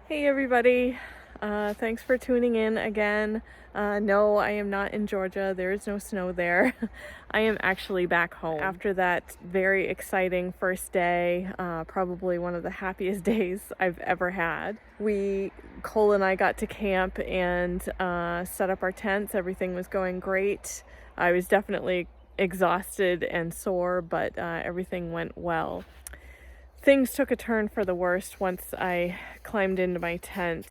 Hey everybody, thanks for tuning in again. No, I am not in Georgia. There is no snow there. I am actually back home after that very exciting first day, probably one of the happiest days I've ever had. Cole and I got to camp and set up our tents. Everything was going great. I was definitely exhausted and sore, but everything went well. Things took a turn for the worst once I climbed into my tent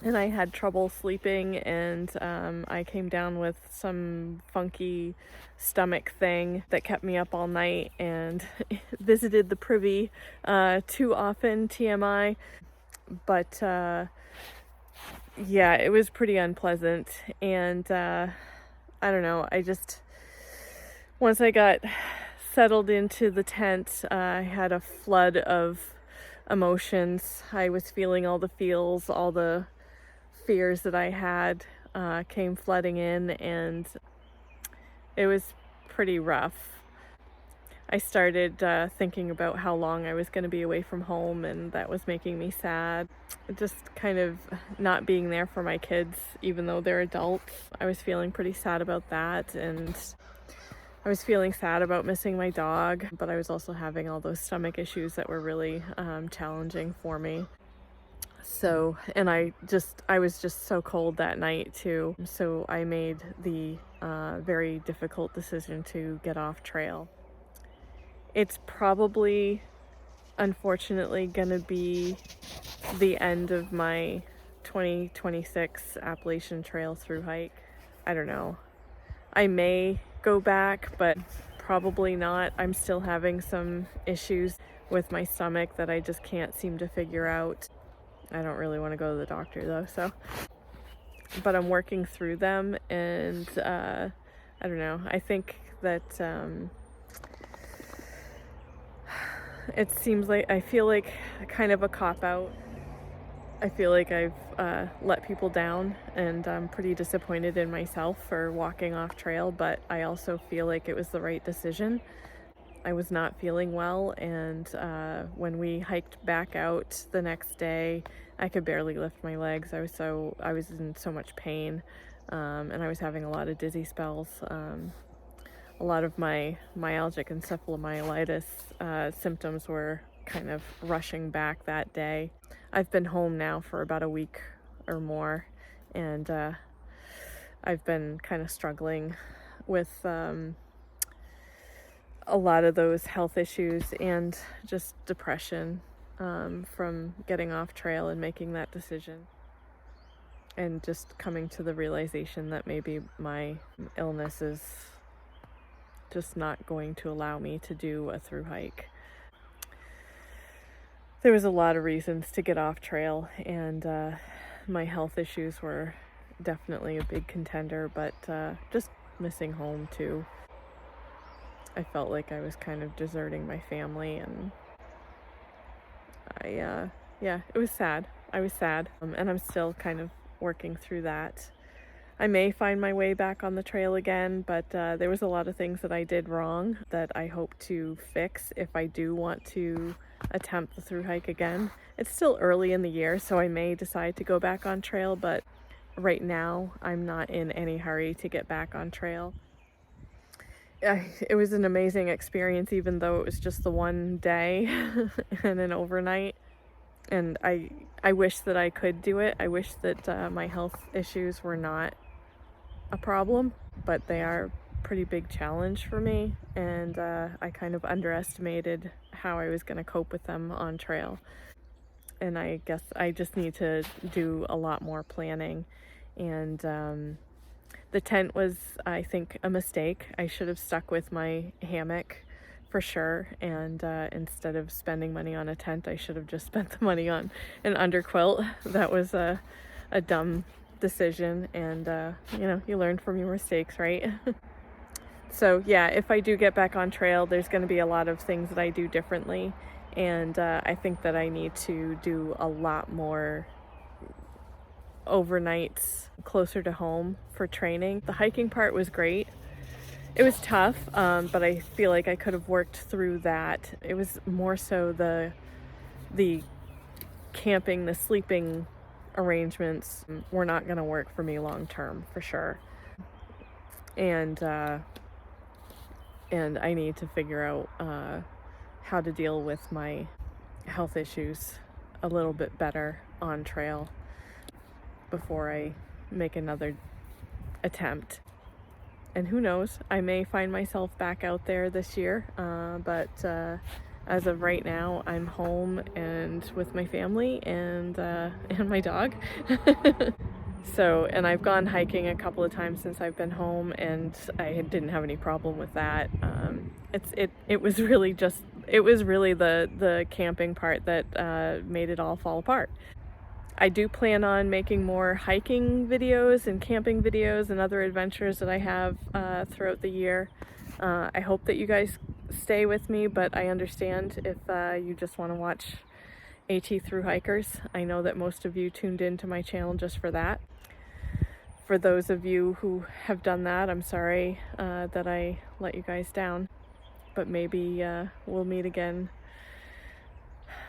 and I had trouble sleeping, and I came down with some funky stomach thing that kept me up all night and visited the privy too often, TMI. But yeah, it was pretty unpleasant, and I don't know, once I got settled into the tent, I had a flood of emotions. I was feeling all the feels, all the fears that I had came flooding in, and it was pretty rough. I started thinking about how long I was going to be away from home, and that was making me sad. Just kind of not being there for my kids, even though they're adults. I was feeling pretty sad about that, and I was feeling sad about missing my dog, but I was also having all those stomach issues that were really challenging for me. So, and I was just so cold that night too. So I made the very difficult decision to get off trail. It's probably, unfortunately, gonna be the end of my 2026 Appalachian Trail through hike. I don't know. I may go back, but probably not. I'm still having some issues with my stomach that I just can't seem to figure out. I don't really want to go to the doctor though, but I'm working through them, and I don't know. I think that it seems like I feel like kind of a cop-out. I feel like I've let people down, and I'm pretty disappointed in myself for walking off trail, but I also feel like it was the right decision. I was not feeling well, and when we hiked back out the next day, I could barely lift my legs. I was in so much pain, and I was having a lot of dizzy spells. A lot of my myalgic encephalomyelitis symptoms were kind of rushing back that day. I've been home now for about a week or more, and I've been kind of struggling with a lot of those health issues and just depression from getting off trail and making that decision, and just coming to the realization that maybe my illness is just not going to allow me to do a through hike. There was a lot of reasons to get off trail, and my health issues were definitely a big contender, but just missing home too. I felt like I was kind of deserting my family, and yeah, it was sad. I was sad, and I'm still kind of working through that. I may find my way back on the trail again, but there was a lot of things that I did wrong that I hope to fix if I do want to attempt the through hike again. It's still early in the year, so I may decide to go back on trail, but right now I'm not in any hurry to get back on trail. It was an amazing experience, even though it was just the one day and an overnight. And I wish that I could do it. I wish that my health issues were not a problem, but they are a pretty big challenge for me. And I kind of underestimated how I was going to cope with them on trail. And I guess I just need to do a lot more planning. And the tent was, I think, a mistake. I should have stuck with my hammock for sure, and instead of spending money on a tent, I should have just spent the money on an underquilt. That was a dumb decision, and you learn from your mistakes, right? So yeah, if I do get back on trail, there's going to be a lot of things that I do differently, and I think that I need to do a lot more overnights closer to home for training. The hiking part was great. It was tough, but I feel like I could have worked through that. It was more so the camping, the sleeping arrangements were not going to work for me long term, for sure. And I need to figure out how to deal with my health issues a little bit better on trail before I make another attempt. And who knows, I may find myself back out there this year, but as of right now, I'm home and with my family and my dog. So, and I've gone hiking a couple of times since I've been home, and I didn't have any problem with that. It was really the camping part that made it all fall apart. I do plan on making more hiking videos and camping videos and other adventures that I have throughout the year. I hope that you guys stay with me, but I understand if you just want to watch AT through hikers. I know that most of you tuned into my channel just for that. For those of you who have done that, I'm sorry that I let you guys down, but maybe we'll meet again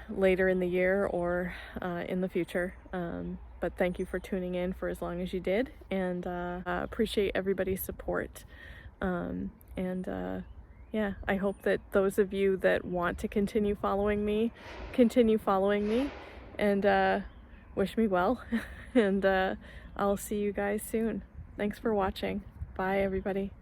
later in the year or in the future. But thank you for tuning in for as long as you did, and appreciate everybody's support. Yeah, I hope that those of you that want to continue following me, and wish me well. And I'll see you guys soon. Thanks for watching. Bye, everybody.